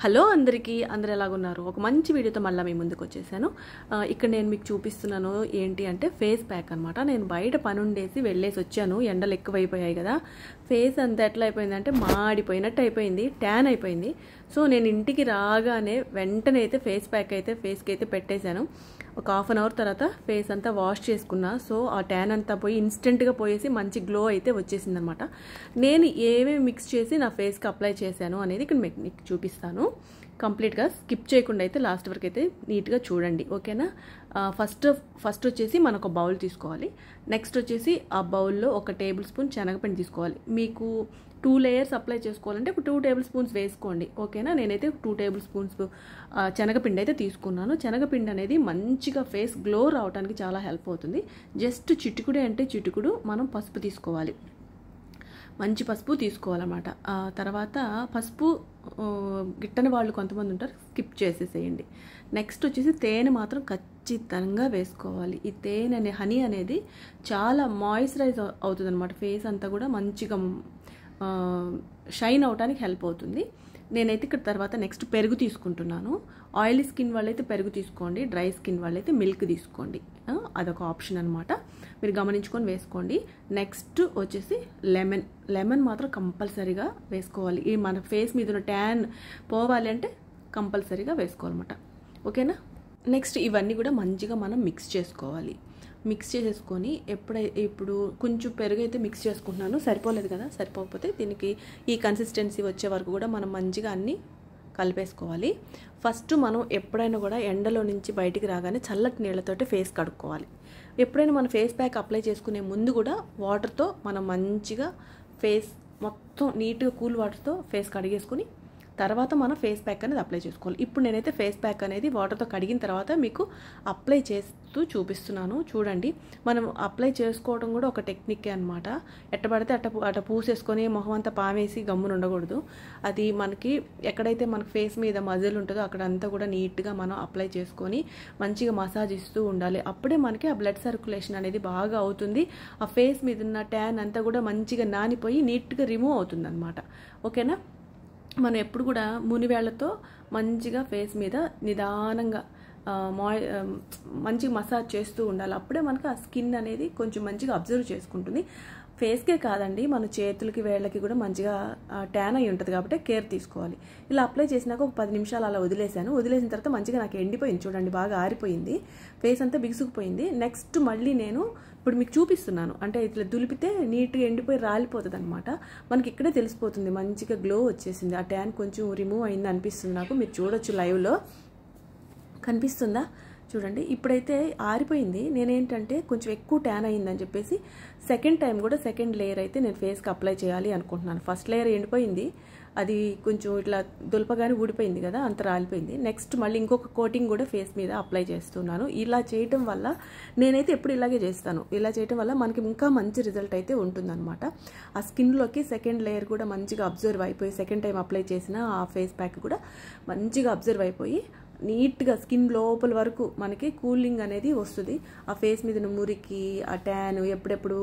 Hello అందరికీ, అందరూ ఎలాగున్నారు? ఒక మంచి వీడియోతో మళ్ళీ మీ ముందుకు వచ్చేసాను. ఇక్కడ నేను మీకు చూపిస్తున్నాను ఏంటి అంటే ఫేస్ ప్యాక్ అనమాట. నేను బయట పని ఉండేసి వెళ్ళేసి వచ్చాను. ఎండలు ఎక్కువైపోయాయి కదా, ఫేస్ అంతా ఎట్లా అయిపోయిందంటే మాడిపోయినట్టు అయిపోయింది, ట్యాన్ అయిపోయింది. సో నేను ఇంటికి రాగానే వెంటనే అయితే ఫేస్ ప్యాక్ అయితే ఫేస్కి అయితే పెట్టేశాను. ఒక హాఫ్ అన్ అవర్ తర్వాత ఫేస్ అంతా వాష్ చేసుకున్నా. సో ఆ ట్యాన్ అంతా పోయి ఇన్స్టెంట్గా పోయేసి మంచి గ్లో అయితే వచ్చేసింది అనమాట. నేను ఏమేమి మిక్స్ చేసి నా ఫేస్కి అప్లై చేశాను అనేది ఇక్కడ మీకు చూపిస్తాను. కంప్లీట్గా స్కిప్ చేయకుండా అయితే లాస్ట్ వరకు అయితే నీట్గా చూడండి, ఓకేనా? ఫస్ట్ వచ్చేసి మనం ఒక బౌల్ తీసుకోవాలి. నెక్స్ట్ వచ్చేసి ఆ బౌల్లో ఒక టేబుల్ స్పూన్ శనగపిండి తీసుకోవాలి. మీకు 2 లేయర్స్ అప్లై చేసుకోవాలంటే ఇప్పుడు 2 టేబుల్ స్పూన్స్ వేసుకోండి, ఓకేనా? నేనైతే 2 టేబుల్ స్పూన్స్ శనగపిండి అయితే తీసుకున్నాను. శనగపిండి అనేది మంచిగా ఫేస్ గ్లో రావడానికి చాలా హెల్ప్ అవుతుంది. జస్ట్ చిటికుడు అంటే చిటికుడు మనం పసుపు తీసుకోవాలి, మంచి పసుపు తీసుకోవాలన్నమాట. తర్వాత పసుపు గిట్టని వాళ్ళు కొంతమంది ఉంటారు, స్కిప్ చేసేసేయండి. నెక్స్ట్ వచ్చేసి తేనె మాత్రం ఖచ్చితంగా వేసుకోవాలి. ఈ తేనె అనే హనీ అనేది చాలా మాయిశ్చరైజ్ అవుతుంది అనమాట. ఫేస్ అంతా కూడా మంచిగా షైన్ అవడానికి హెల్ప్ అవుతుంది. నేనైతే ఇక్కడ తర్వాత నెక్స్ట్ పెరుగు తీసుకుంటున్నాను. ఆయిలీ స్కిన్ వాళ్ళైతే పెరుగు తీసుకోండి, డ్రై స్కిన్ వాళ్ళైతే మిల్క్ తీసుకోండి. అదొక ఆప్షన్ అనమాట, మీరు గమనించుకొని వేసుకోండి. నెక్స్ట్ వచ్చేసి లెమన్ మాత్రం కంపల్సరీగా వేసుకోవాలి. ఈ మన ఫేస్ మీద ఉన్న ట్యాన్ పోవాలి అంటే కంపల్సరీగా వేసుకోవాలన్నమాట, ఓకేనా? నెక్స్ట్ ఇవన్నీ కూడా మంచిగా మనం మిక్స్ చేసుకోవాలి. మిక్స్ చేసేసుకొని ఇప్పుడు కొంచెం పెరుగు అయితే మిక్స్ చేసుకుంటున్నాను. సరిపోలేదు కదా, సరిపోకపోతే దీనికి ఈ కన్సిస్టెన్సీ వచ్చే వరకు కూడా మనం మంచిగా అన్నీ కలిపేసుకోవాలి. ఫస్ట్ మనం ఎప్పుడైనా కూడా ఎండలో నుంచి బయటికి రాగానే చల్లటి నీళ్ళతోటి ఫేస్ కడుక్కోవాలి. ఎప్పుడైనా మన ఫేస్ ప్యాక్ అప్లై చేసుకునే ముందు కూడా వాటర్తో మనం మంచిగా ఫేస్ మొత్తం నీట్గా కూల్ వాటర్తో ఫేస్ కడిగేసుకుని తర్వాత మనం ఫేస్ ప్యాక్ అనేది అప్లై చేసుకోవాలి. ఇప్పుడు నేనైతే ఫేస్ ప్యాక్ అనేది వాటర్తో కడిగిన తర్వాత మీకు అప్లై చేస్తూ చూపిస్తున్నాను, చూడండి. మనం అప్లై చేసుకోవడం కూడా ఒక టెక్నిక్కే అనమాట. ఎట్టబడితే అట్ట పూసేసుకొని మొహం అంతా పామేసి గమ్మున ఉండకూడదు. అది మనకి ఎక్కడైతే మనకి ఫేస్ మీద మజిల్ ఉంటుందో అక్కడంతా కూడా నీట్గా మనం అప్లై చేసుకొని మంచిగా మసాజ్ ఇస్తూ ఉండాలి. అప్పుడే మనకి ఆ బ్లడ్ సర్క్యులేషన్ అనేది బాగా అవుతుంది. ఆ ఫేస్ మీద ఉన్న ట్యాన్ అంతా కూడా మంచిగా నానిపోయి నీట్గా రిమూవ్ అవుతుంది అనమాట, ఓకేనా? మనం ఎప్పుడు కూడా మునివేళ్లతో మంచిగా ఫేస్ మీద నిదానంగా మంచిగా మసాజ్ చేస్తూ ఉండాలి. అప్పుడే మనకు ఆ స్కిన్ అనేది కొంచెం మంచిగా అబ్జర్వ్ చేసుకుంటుంది. ఫేస్కే కాదండి, మన చేతులకి వేళ్ళకి కూడా మంచిగా ట్యాన్ అయి ఉంటుంది కాబట్టి కేర్ తీసుకోవాలి. ఇలా అప్లై చేసినాక ఒక 10 నిమిషాలు అలా వదిలేసాను. వదిలేసిన తర్వాత మంచిగా నాకు ఎండిపోయింది, చూడండి, బాగా ఆరిపోయింది, ఫేస్ అంతా బిగుసుకుపోయింది. నెక్స్ట్ మళ్ళీ నేను ఇప్పుడు మీకు చూపిస్తున్నాను, అంటే ఇట్లా దులిపితే నీట్గా ఎండిపోయి రాలిపోతుంది అనమాట. మనకి ఇక్కడే తెలిసిపోతుంది మంచిగా గ్లో వచ్చేసింది. ఆ ట్యాన్ కొంచెం రిమూవ్ అయింది అనిపిస్తుంది నాకు. మీరు చూడొచ్చు, లైవ్లో కనిపిస్తుందా? చూడండి, ఇప్పుడైతే ఆరిపోయింది. నేనేంటంటే కొంచెం ఎక్కువ ట్యాన్ అయిందని చెప్పేసి సెకండ్ టైం కూడా సెకండ్ లేయర్ అయితే నేను ఫేస్కి అప్లై చేయాలి అనుకుంటున్నాను. ఫస్ట్ లేయర్ ఎండిపోయింది, అది కొంచెం ఇట్లా దులపగానే ఊడిపోయింది కదా, అంత రాలిపోయింది. నెక్స్ట్ మళ్ళీ ఇంకొక కోటింగ్ కూడా ఫేస్ మీద అప్లై చేస్తున్నాను. ఇలా చేయటం వల్ల నేనైతే ఎప్పుడు ఇలాగే చేస్తాను. ఇలా చేయటం వల్ల మనకి ఇంకా మంచి రిజల్ట్ అయితే ఉంటుందన్నమాట. ఆ స్కిన్లోకి సెకండ్ లేయర్ కూడా మంచిగా అబ్జర్వ్ అయిపోయి సెకండ్ టైం అప్లై చేసిన ఆ ఫేస్ ప్యాక్ కూడా మంచిగా అబ్జర్వ్ అయిపోయి నీట్గా స్కిన్ లోపల వరకు మనకి కూలింగ్ అనేది వస్తుంది. ఆ ఫేస్ మీద మురికి, ఆ ట్యాన్, ఎప్పుడెప్పుడు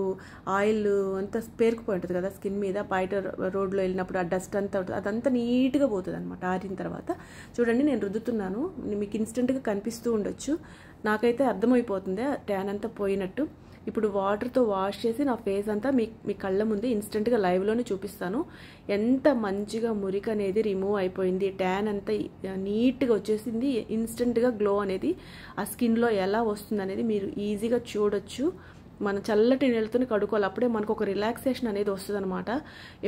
ఆయిల్ అంతా పేరుకుపోయి ఉంటుంది కదా స్కిన్ మీద, బయట రోడ్లో వెళ్ళినప్పుడు ఆ డస్ట్ అంతా అదంతా నీట్గా పోతుంది అనమాట. ఆరిన తర్వాత చూడండి, నేను రుద్దుతున్నాను, మీకు ఇన్స్టెంట్గా కనిపిస్తూ ఉండొచ్చు. నాకైతే అర్థమైపోతుంది ట్యాన్ అంతా పోయినట్టు. ఇప్పుడు వాటర్తో వాష్ చేసి నా ఫేస్ అంతా మీ కళ్ళ ముందే ఇన్స్టెంట్గా లైవ్లోనే చూపిస్తాను. ఎంత మంచిగా మురికి అనేది రిమూవ్ అయిపోయింది, ట్యాన్ అంతా నీట్గా వచ్చేసింది. ఇన్స్టెంట్గా గ్లో అనేది ఆ స్కిన్లో ఎలా వస్తుంది అనేది మీరు ఈజీగా చూడొచ్చు. మన చల్లటి నీళ్ళతో కడుక్కోవాలి, అప్పుడే మనకు ఒక రిలాక్సేషన్ అనేది వస్తుంది అనమాట.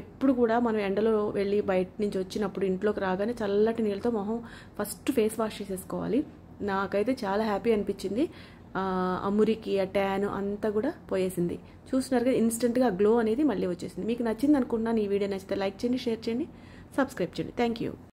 ఎప్పుడు కూడా మనం ఎండలో వెళ్ళి బయట నుంచి వచ్చినప్పుడు ఇంట్లోకి రాగానే చల్లటి నీళ్ళతో మొహం ఫస్ట్ ఫేస్ వాష్ చేసేసుకోవాలి. నాకైతే చాలా హ్యాపీ అనిపించింది. ఆ మురికి, ఆ ట్యాన్ అంతా కూడా పోయేసింది. చూస్తున్నారుగా, ఇన్స్టెంట్గా గ్లో అనేది మళ్ళీ వచ్చేసింది. మీకు నచ్చింది అనుకుంటున్నాను. ఈ వీడియో నచ్చితే లైక్ చేయండి, షేర్ చేయండి, సబ్స్క్రైబ్ చేయండి. Thank you.